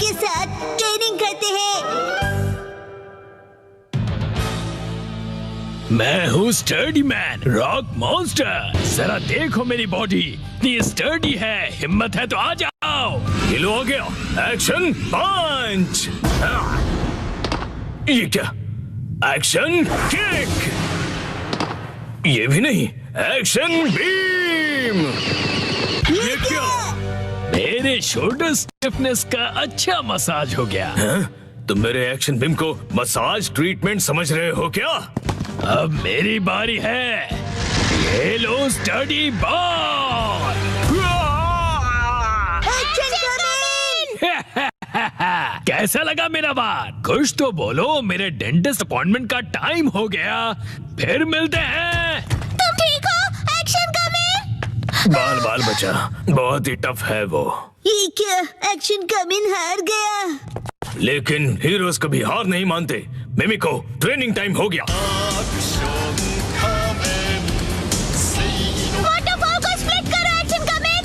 के साथ ट्रेनिंग करते हैं। मैं हूँ स्टर्डी मैन, रॉक मॉन्स्टर। जरा देखो मेरी बॉडी इतनी स्टर्डी है। हिम्मत है तो आ जाओ। ये लो आ गया। एक्शन पंच। ये क्या? Action kick. ये भी नहीं। Action beam. ये क्या? मेरे शोल्डर स्टिफनेस का अच्छा मसाज हो गया। तुम मेरे एक्शन बीम को मसाज ट्रीटमेंट समझ रहे हो क्या? अब मेरी बारी है। ये लो स्टडी बॉल। कैसा लगा मेरा बात? कुछ तो बोलो। मेरे डेंटिस्ट अपॉइंटमेंट का टाइम हो गया। फिर मिलते हैं। तुम ठीक हो? Action coming. बाल बाल बचा, बहुत ही टफ है वो। ये क्या? एक्शन कमिंग हार गया। लेकिन हीरोज कभी हार नहीं मानते। मिमिको, ट्रेनिंग टाइम हो गया। वाटरफॉल को स्प्लिट करो। Action coming.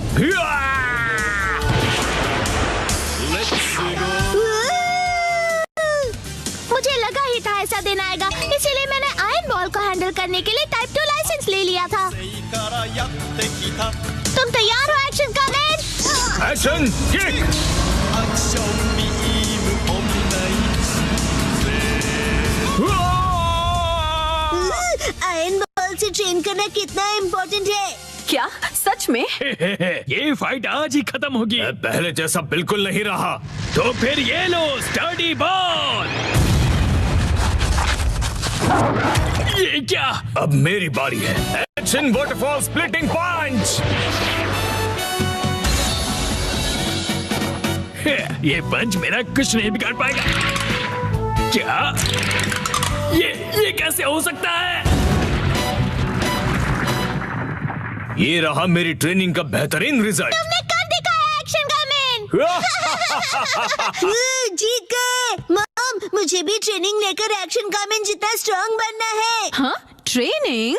मुझे लगा ही था ऐसा दिन आएगा, इसीलिए मैंने आयरन बॉल को हैंडल करने के लिए टाइप 2 लाइसेंस ले लिया था। तुम तैयार हो? Action coming. Action kick. Iron ball से ट्रेन करना कितना इम्पोर्टेंट है। क्या सच में? ये फाइट आज ही खत्म होगी। पहले जैसा बिल्कुल नहीं रहा। तो फिर ये लो स्टडी बॉल। ये क्या? अब मेरी बारी है। एक्शन वाटरफॉल स्प्लिटिंग पंच। ये पंच मेरा कुछ नहीं बिगाड़ पाएगा। क्या? ये कैसे हो सकता है? ये रहा मेरी ट्रेनिंग का बेहतरीन रिजल्ट। तुमने कर दिखाया एक्शन कमिंग। जीत गए। मॉम, मुझे भी ट्रेनिंग लेकर एक्शन कमिंग जितना स्ट्रांग बनना है। हाँ, ट्रेनिंग?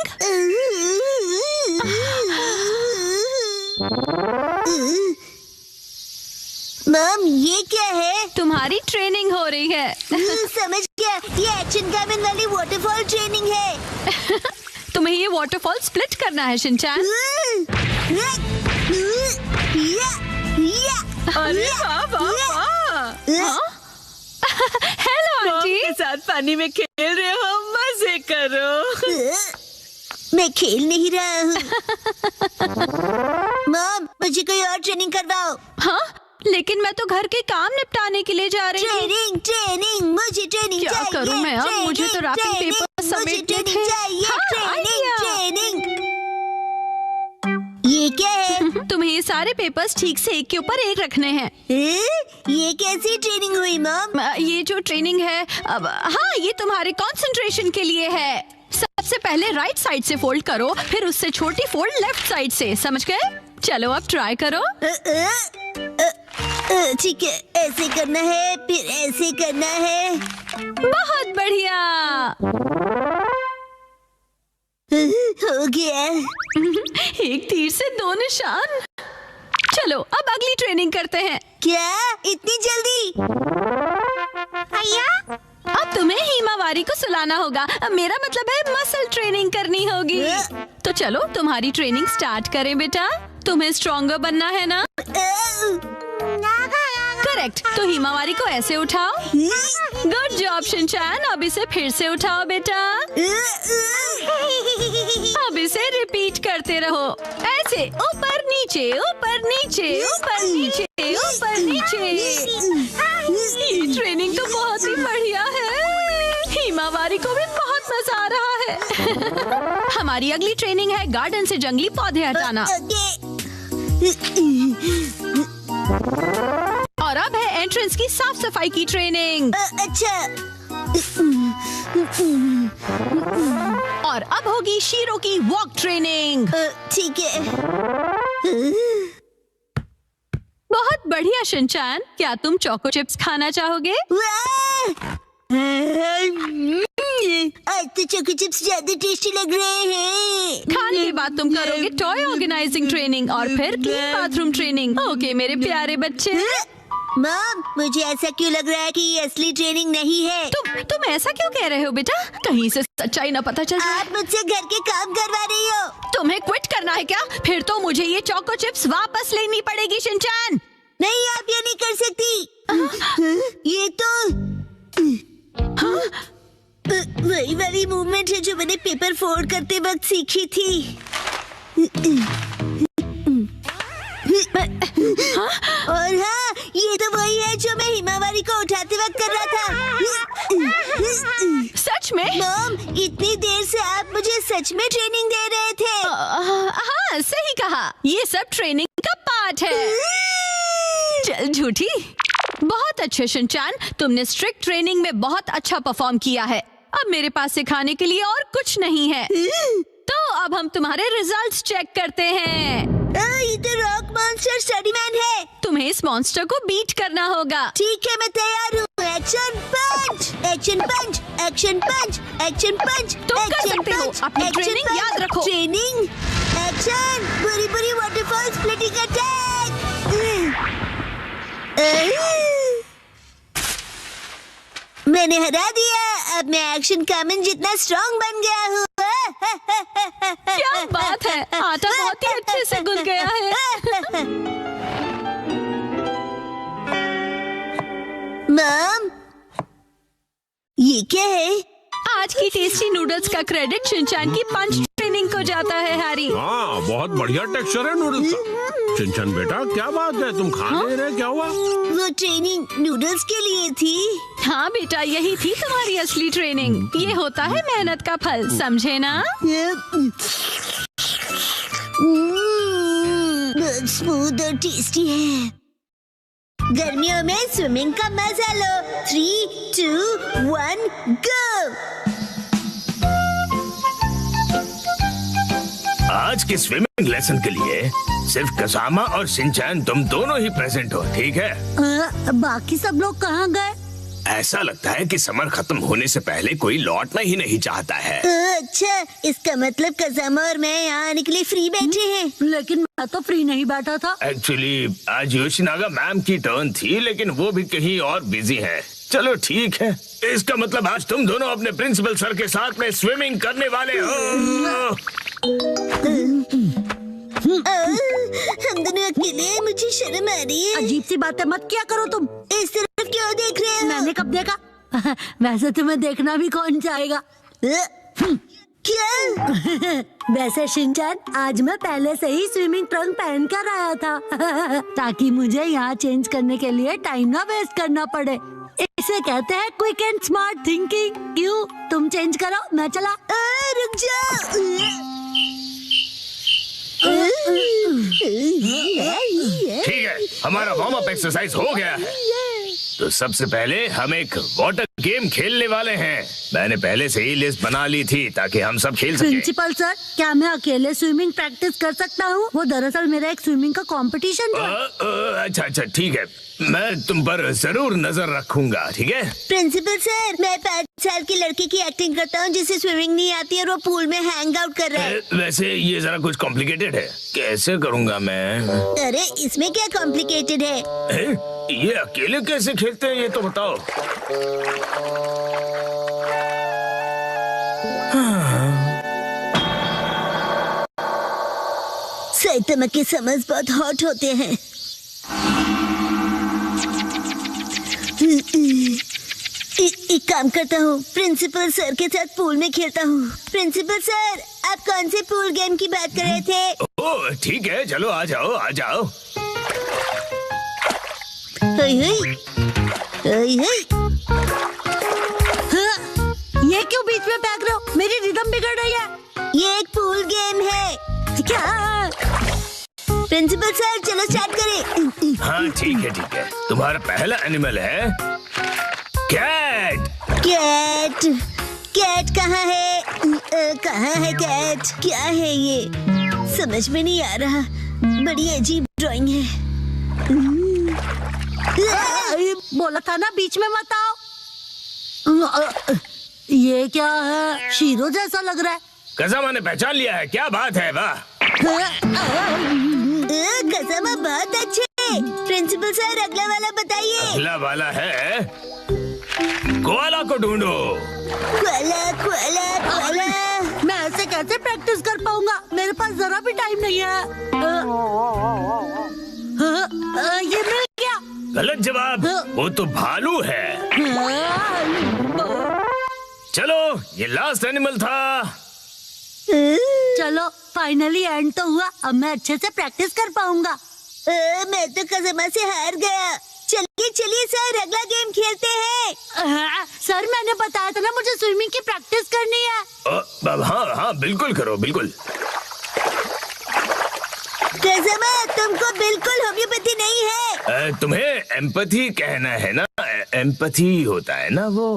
मॉम, ये क्या है? तुम्हारी ट्रेनिंग हो रही है। समझ गया, ये एक्शन कमिंग वाली वाटरफॉल ट्रेनिंग है। तुम्हें ये वाटरफॉल स्प्लिट करना है शिनचैन। अरे वाह वाह वाह। Hello aunty. के साथ पानी में खेल रहे हो, मजे करो। मैं खेल नहीं रहा हूँ। मॉम, मुझे कोई और ट्रेनिंग करवाओ। हाँ, लेकिन मैं तो घर के काम निपटाने के लिए जा रही हूँ। ट्रेनिंग ट्रेनिंग, मुझे ट्रेनिंग क्या चाहिए। करूँ मैं अब? मुझे तो रैपिंग पेपर समेटने थे। हाँ, ट्रेनिंग आइडिया। ट्रेनिंग। ये क्या है? तुम्हें ये सारे पेपर्स ठीक से एक के ऊपर एक रखने हैं। ये कैसी ट्रेनिंग हुई मॉम? ये जो ट्रेनिंग है, अब हाँ, ये तुम्हारे कंसंट्रेशन के लिए है। सबसे पहले राइट साइड से फोल्ड करो, फिर उससे छोटी फोल्ड लेफ्ट साइड से। समझ गए? चलो अब ट्राई करो। ठीक है, ऐसे करना है, फिर ऐसे करना है। बहुत बढ़िया। हो गया। एक तीर से दो निशान। चलो अब अगली ट्रेनिंग करते हैं। क्या इतनी जल्दी? भैया, अब तुम्हें हिमावारी को सुलाना होगा। अब मेरा मतलब है मसल ट्रेनिंग करनी होगी। तो चलो तुम्हारी ट्रेनिंग स्टार्ट करें बेटा। तुम्हें स्ट्रॉन्गर बनना है ना? करेक्ट। तो हिमावारी को ऐसे उठाओ। Good job Shinchan. अब इसे फिर से उठाओ बेटा। अब इसे रिपीट करते रहो। ऐसे ऊपर नीचे ऊपर नीचे ऊपर नीचे ऊपर नीचे। ये ट्रेनिंग तो बहुत ही बढ़िया है। हिमावारी को भी बहुत मजा आ रहा है। हमारी अगली ट्रेनिंग है गार्डन से जंगली पौधे हटाना। और अब है एंट्रेंस की साफ सफाई की ट्रेनिंग। अच्छा। और अब होगी शीरो की वॉक ट्रेनिंग। ठीक है। बहुत बढ़िया शिनचैन। क्या तुम चोको चिप्स खाना चाहोगे? आज तो चोको चिप्स ज्यादा टेस्टी लग रहे हैं। खाने के बाद तुम करोगे टॉय ऑर्गेनाइजिंग ट्रेनिंग और फिर क्लीन बाथरूम ट्रेनिंग। ओके मेरे प्यारे बच्चे। मॉम, मुझे ऐसा क्यों लग रहा है कि ये असली ट्रेनिंग नहीं है? तुम ऐसा क्यों कह रहे हो बेटा? कहीं से सच्चाई ना पता चल जाए। आप मुझसे घर के काम करवा रही हो। तुम्हें क्विट करना है क्या? फिर तो मुझे ये चोको चिप्स वापस लेनी पड़ेगी शिनचैन। नहीं, आप ये नहीं कर सकती। ये तो वही वाली मूवमेंट है जो मैंने पेपर फोल्ड करते वक्त सीखी थी। और हाँ, ये तो वही है जो मैं हिमावारी को उठाते वक्त कर रहा था। सच में? मॉम, इतनी देर से आप मुझे सच में ट्रेनिंग दे रहे थे। हाँ, सही कहा। ये सब ट्रेनिंग का पार्ट है। चल झूठी। बहुत अच्छे शिनचैन, तुमने स्ट्रिक्ट ट्रेनिंग में बहुत अच्छा परफॉर्म किया है। अब मेरे पास सिखाने के लिए और कुछ नहीं है। तो अब हम तुम्हारे रिजल्ट्स चेक करते हैं। ये तो रॉक मॉन्स्टर स्टडी मैन है। तुम्हें इस मॉन्स्टर को बीट करना होगा। ठीक है, मैं तैयार हूँ। एक्शन पंच, एक्शन पंच, एक्शन पंच, एक्शन पंच। तुम कर सकते हो। अपनी ट्रेनिंग याद रखो। ट्रेनिंग, एक्शन, बुरी बुरी वाटरफॉल स्प्लिटिंग अटैक। मैंने हरा दिया। अब मैं एक्शन कामन जितना स्ट्रॉन्ग बन गया हूँ। क्या बात है, आटा बहुत ही अच्छे से गुल गया है। मॉम, ये क्या है? आज की टेस्टी नूडल्स का क्रेडिट शिनचैन की पंच ट्रेनिंग को जाता है हैरी। हाँ, बहुत बढ़िया टेक्सचर है नूडल्स का। शिनचैन बेटा, क्या बात है, तुम खा नहीं रहे, क्या हुआ? वो ट्रेनिंग नूडल्स के लिए थी। हाँ बेटा, यही थी तुम्हारी असली ट्रेनिंग। ये होता है मेहनत का फल, समझे ना? बहुत स्मूथ और टेस्टी है। गर्मियों में स्विमिंग का मजा लो। 3, 2, 1, गो। आज के स्विमिंग लेसन के लिए सिर्फ कसामा और शिनचैन तुम दोनों ही प्रेजेंट हो, ठीक है? बाकी सब लोग कहाँ गए? ऐसा लगता है कि समर खत्म होने से पहले कोई लौटना ही नहीं चाहता है। अच्छा, इसका मतलब कसामा और मैं यहाँ आने के लिए फ्री बैठे हैं। लेकिन मैं तो फ्री नहीं बैठा था। एक्चुअली आज योशिनागा मैम की टर्न थी, लेकिन वो भी कहीं और बिजी है। चलो ठीक है, इसका मतलब आज तुम दोनों अपने प्रिंसिपल सर के साथ में स्विमिंग करने वाले हो। हम दोनों अकेले हैं, मुझे शर्म आ रही है। अजीब सी बातें मत किया करो तुम। इस तरफ क्यों देख रहे हो? मैंने कब देखा? वैसे तुम्हें देखना भी कौन चाहेगा? क्या? वैसे शिनचैन, आज मैं पहले से ही स्विमिंग ट्रंक पहन कर आया था ताकि मुझे यहाँ चेंज करने के लिए टाइम ना वेस्ट करना पड़े। इसे कहते हैं क्विक एंड स्मार्ट थिंकिंग। क्यों? तुम चेंज करो, मैं चला। रुक जाओ। ठीक है, हमारा वार्म अप एक्सरसाइज हो गया है। तो सबसे पहले हम एक वाटर गेम खेलने वाले हैं। मैंने पहले से ही लिस्ट बना ली थी ताकि हम सब खेल सकें। प्रिंसिपल सर, क्या मैं अकेले स्विमिंग प्रैक्टिस कर सकता हूँ? वो दरअसल मेरा एक स्विमिंग का कंपटीशन था। अच्छा अच्छा, ठीक है, मैं तुम पर जरूर नजर रखूंगा, ठीक है? प्रिंसिपल सर, मैं 5 साल की लड़की की एक्टिंग करता हूँ जिसे स्विमिंग नहीं आती और वो पूल में हैंग आउट कर रहा है। वैसे ये जरा कुछ कॉम्प्लिकेटेड है, कैसे करूँगा मैं? अरे इसमें क्या कॉम्प्लिकेटेड है? ये अकेले कैसे खेलते हैं, ये तो बताओ। साइतामा के समर्स बहुत हॉट होते हैं। एक काम करता हूँ, प्रिंसिपल सर के साथ पूल में खेलता हूँ। प्रिंसिपल सर, आप कौन से पूल गेम की बात कर रहे थे? ओह ठीक है, चलो आ जाओ आ जाओ। ये क्यों बीच में फेंक रहे हो? मेरी रिदम बिगड़ रही है। ये एक पूल गेम है। क्या? प्रिंसिपल सर, चलो स्टार्ट करें। हाँ ठीक है। तुम्हारा पहला एनिमल है कैट। कैट? कैट कहाँ है? कहाँ है कैट? क्या है ये? समझ में नहीं आ रहा। बड़ी अजीब ड्राइंग है। बोला था ना बीच में मत आओ। ये क्या है? शीरो जैसा लग रहा है। कसामा ने पहचान लिया है, क्या बात है? वाह। कसामा बहुत अच्छे प्रिंसिपल सर अगला वाला बताइए। अगला वाला है कोआला को ढूंढो। Cola Cola Cola. मैं ऐसे कैसे प्रैक्टिस कर पाऊंगा? मेरे पास जरा भी टाइम नहीं है। ये मिल गया। गलत जवाब, वो तो भालू है। चलो, ये लास्ट एनिमल था। चलो फाइनली एंड तो हुआ। अब मैं अच्छे से प्रैक्टिस कर पाऊंगा। मैं तो कसम से हार गया। चलिए चलिए सर अगला गेम खेलते हैं। सर मैंने बताया था ना मुझे स्विमिंग की प्रैक्टिस करनी है। हाँ हाँ बिल्कुल करो, बिल्कुल। कसमा तुमको बिल्कुल होम्योपैथी नहीं है। तुम्हें एम्पैथी कहना है ना? एम्पैथी होता है ना वो।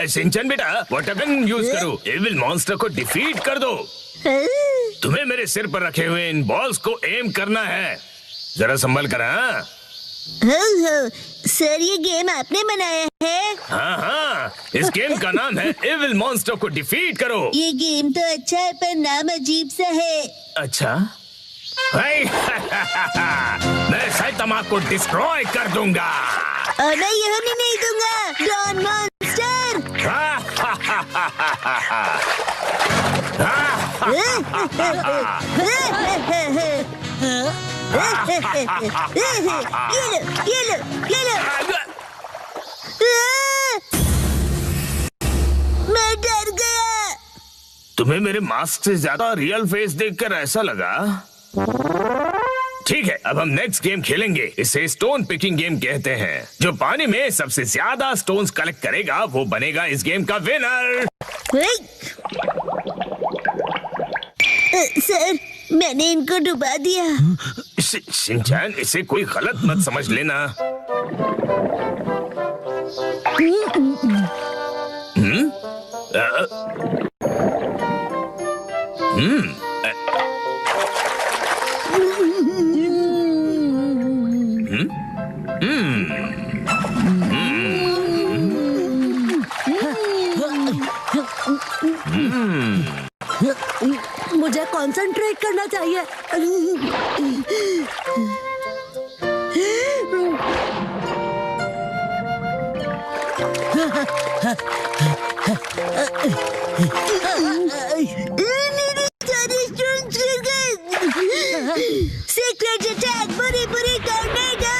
शिनचैन बेटा, वाटर गन यूज करो, एविल मॉन्स्टर को डिफीट कर दो। तुम्हें मेरे सिर पर रखे हुए इन बॉल्स को एम करना है। जरा संभल कर। हो सर ये गेम आपने बनाया है? हाँ हाँ, इस गेम का नाम है एविल मॉन्स्टर को डिफीट करो। ये गेम तो अच्छा है पर नाम अजीब सा है। अच्छा मैं साइतामा को डिस्ट्रॉय कर दूंगा। और मैं ये होने नहीं दूंगा। Don monster. ये लो। मैं डर गया। तुम्हें मेरे मास्क से ज्यादा रियल फेस देखकर ऐसा लगा? ठीक है, अब हम नेक्स्ट गेम खेलेंगे। इसे स्टोन पिकिंग गेम कहते हैं। जो पानी में सबसे ज्यादा स्टोन्स कलेक्ट करेगा वो बनेगा इस गेम का विनर। सर मैंने इनको डुबा दिया। शिनचैन, इसे कोई गलत मत समझ लेना। मुझे कंसंट्रेट करना चाहिए। मेरे सारे स्टोन्स गिर गए। सीक्रेट अटैक बुरी करने दो।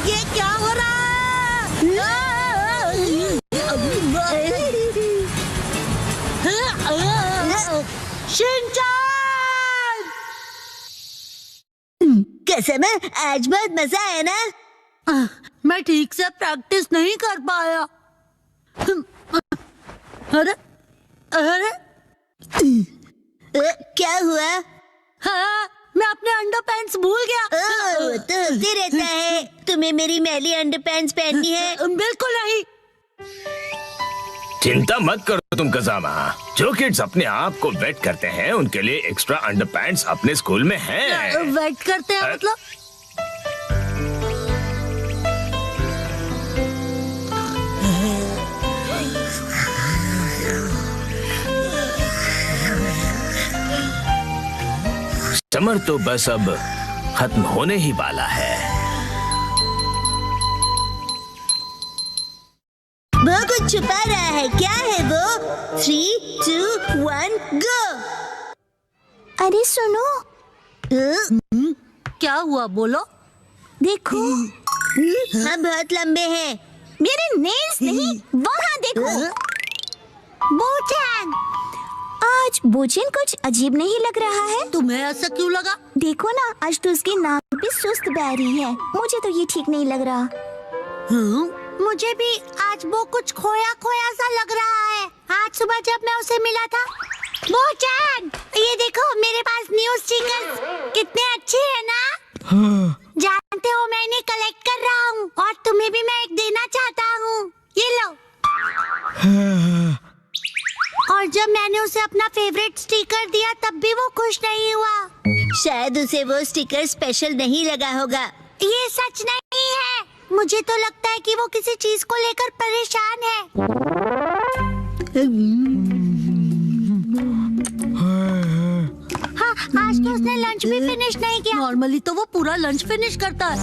ये क्या हो रहा है? शिनचैन! कसम है आज बहुत मजा आया ना। मैं ठीक से प्रैक्टिस नहीं कर पाया। अरे अरे क्या हुआ? हाँ, मैं अपने अंडरपैंट्स भूल गया। तो होते रहता है। तुम्हें मेरी मैली अंडरपैंट्स पहननी है? बिल्कुल नहीं। चिंता मत करो तुम कजामा। जो किड्स अपने आप को वेट करते हैं उनके लिए एक्स्ट्रा अंडरपैंट्स अपने स्कूल में हैं। वेट करते हैं मतलब? समर तो बस अब खत्म होने ही वाला है। वो कुछ छुपा रहा है। क्या है वो? 3, 2, 1 गो। अरे सुनो। क्या हुआ बोलो? देखो हम बहुत लंबे हैं। मेरे नेल्स नहीं, वहाँ देखो। बोचैन, आज बोचैन कुछ अजीब नहीं लग रहा है। तुम्हें ऐसा क्यों लगा? देखो ना, आज तो उसके नाम पे सुस्त बैरी है। मुझे तो ये ठीक नहीं लग रहा। मुझे भी आज वो कुछ खोया खोया सा लग रहा है। आज सुबह जब मैं उसे मिला था। बोचैन, ये देखो मेरे पास न्यू स्टिकर्स कितने अच्छे हैं ना? जानते हो मैं इन्हें कलेक्ट कर रहा हूँ और तुम्हें भी मैं एक देना चाहता हूँ। ये लो। और जब मैंने उसे अपना फेवरेट स्टिकर दिया तब भी वो खुश नहीं हुआ। शायद उसे वो स्टिकर स्पेशल नहीं लगा होगा। ये सच नहीं है। मुझे तो लगता है कि वो किसी चीज को लेकर परेशान है। आज तो उसने लंच भी फिनिश नहीं किया। नॉर्मली तो वो पूरा लंच फिनिश करता है।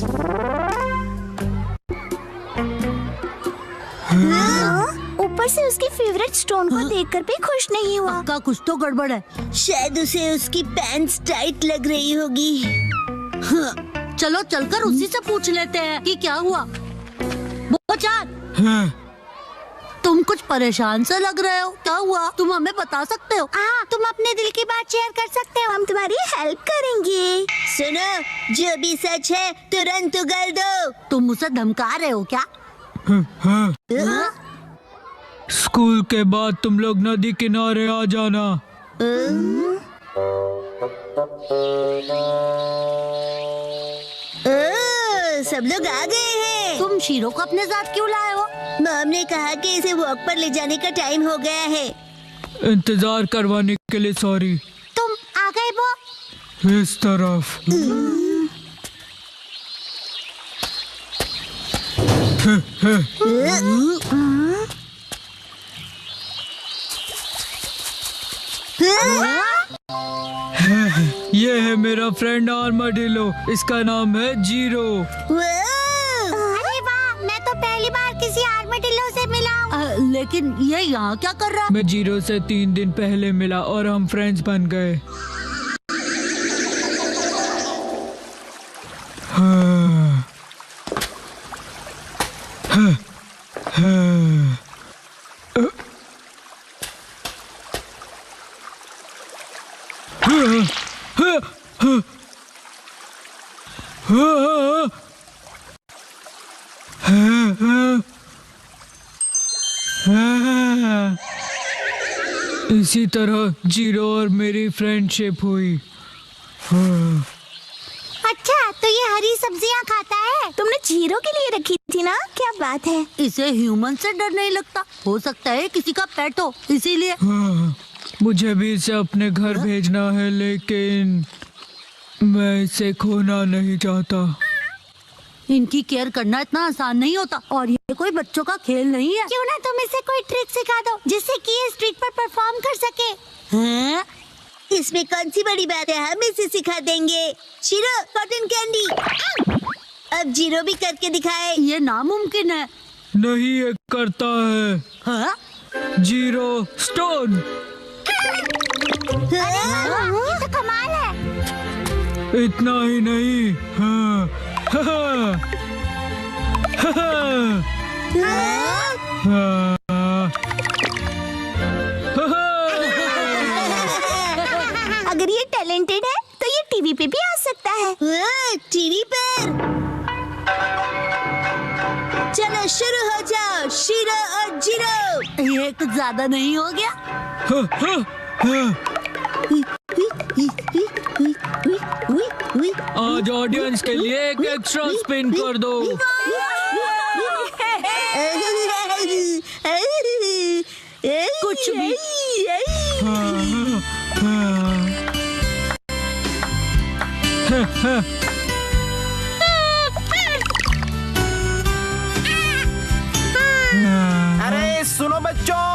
ऊपर से उसकी फेवरेट स्टोन को देखकर भी खुश नहीं हुआ। पक्का कुछ तो गड़बड़ है। शायद उसे उसकी पैंट्स टाइट लग रही होगी। चलो चलकर उसी से पूछ लेते हैं कि क्या हुआ। बोचान, तुम कुछ परेशान से लग रहे हो, क्या हुआ? तुम हमें बता सकते हो? हाँ, तुम अपने दिल की बात शेयर कर सकते हो, हम तुम्हारी हेल्प करेंगे। सुनो, जो भी सच है तुरंत उगल दो। तुम उसे धमका रहे हो क्या? स्कूल के बाद तुम लोग नदी किनारे आ जाना। सब लोग आ गए हैं। तुम शीरो को अपने साथ क्यों लाए हो? मॉम ने कहा कि इसे वॉक पर ले जाने का टाइम हो गया है। इंतजार करवाने के लिए सॉरी। तुम आ गए वो? इस तरफ। ये है मेरा फ्रेंड आर्माडिलो, इसका नाम है जीरो। अरे वाह, मैं तो पहली बार किसी आर्माडिलो से मिला हूँ। लेकिन ये यहाँ क्या कर रहा है? मैं जीरो से 3 दिन पहले मिला और हम फ्रेंड्स बन गए। इसी तरह जीरो और मेरी फ्रेंडशिप हुई। अच्छा, तो ये हरी सब्जियाँ खाता है? तुमने जीरो के लिए रखी थी ना? क्या बात है। इसे ह्यूमन से डर नहीं लगता? हो सकता है किसी का पेट हो, इसीलिए। मुझे भी इसे अपने घर भेजना है, लेकिन मैं इसे खोना नहीं चाहता। इनकी केयर करना इतना आसान नहीं होता, और ये कोई बच्चों का खेल नहीं है। क्यों ना तुम इसे कोई ट्रिक सिखा दो जिससे कि ये स्ट्रीट पर परफॉर्म कर सके। हैं? इसमें कौन सी बड़ी बात है, हम इसे सिखा देंगे। Shero, cotton candy. अब जीरो भी करके दिखाए। ये नामुमकिन है। नहीं, ये करता है। हाँ? Zero stone. ये तो कमाल है। इतना ही नहीं। हाँ। अगर ये टैलेंटेड है तो ये टीवी पे भी आ सकता है। टीवी पर? चलो शुरू हो जाओ, शीरो और जीरो। ये कुछ ज्यादा नहीं हो गया? आज ऑडियंस के लिए एक एक्स्ट्रा स्पिन कर दो। कुछ भी। अरे सुनो बच्चों,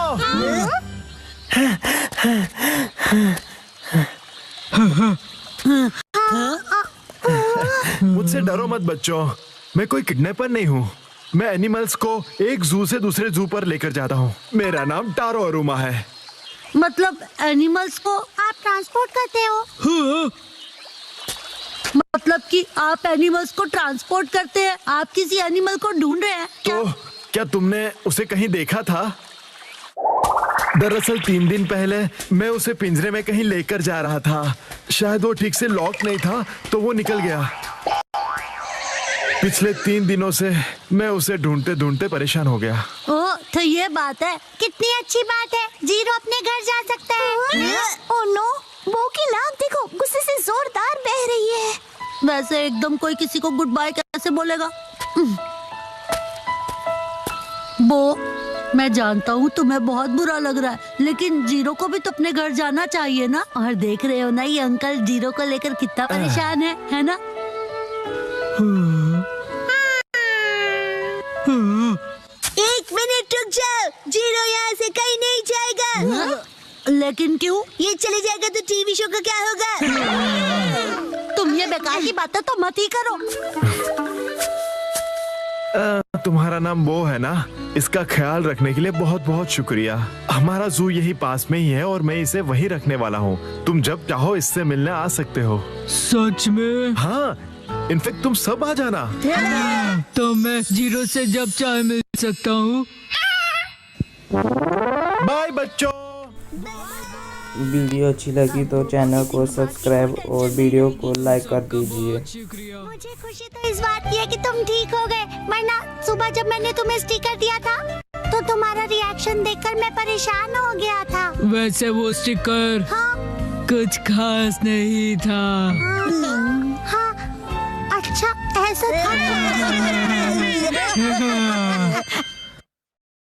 मुझसे डरो मत बच्चों, मैं कोई किडनैपर नहीं हूँ। मैं एनिमल्स को एक जू से दूसरे जू पर लेकर जाता हूँ। मेरा नाम टारो अरुमा है। मतलब एनिमल्स को आप ट्रांसपोर्ट करते हो? मतलब कि आप एनिमल्स को ट्रांसपोर्ट करते हैं? आप किसी एनिमल को ढूंढ रहे हैं? तो क्या तुमने उसे कहीं देखा था? दरअसल 3 दिन पहले मैं उसे पिंजरे में कहीं लेकर जा रहा था। शायद वो ठीक से लॉक नहीं था तो वो निकल गया। पिछले 3 दिनों से मैं उसे ढूंढते ढूंढते परेशान हो गया। ओह, तो ये बात है। कितनी अच्छी बात है, जीरो अपने घर जा सकता है। ओह नो, बो की नाक देखो, गुस्से से जोरदार बह रही है। वैसे एकदम कोई किसी को गुड बाय कैसे बोलेगा? बो, मैं जानता हूँ तुम्हें बहुत बुरा लग रहा है, लेकिन जीरो को भी तो अपने घर जाना चाहिए ना। और देख रहे हो ना ये अंकल जीरो को लेकर कितना परेशान है ना? एक मिनट रुक जाओ, जीरो यहाँ से कहीं नहीं जाएगा। लेकिन क्यों? ये चले जाएगा तो टीवी शो का क्या होगा? तुम ये बेकार की बातें तो मत ही करो। तुम्हारा नाम वो है ना? इसका ख्याल रखने के लिए बहुत बहुत शुक्रिया। हमारा जू यही पास में ही है और मैं इसे वहीं रखने वाला हूँ। तुम जब चाहो इससे मिलने आ सकते हो। सच में? हाँ, इनफेक्ट तुम सब आ जाना। तो मैं जीरो से जब चाहे मिल सकता हूँ। बाय बच्चों। वीडियो अच्छी लगी तो चैनल को सब्सक्राइब और वीडियो को लाइक कर दीजिए। शुक्रिया। मुझे खुशी तो इस बात की है कि तुम ठीक हो गए, वरना सुबह जब मैंने तुम्हें स्टिकर दिया था तो तुम्हारा रिएक्शन देखकर मैं परेशान हो गया था। वैसे वो स्टिकर कुछ खास नहीं था। हाँ, अच्छा ऐसा था।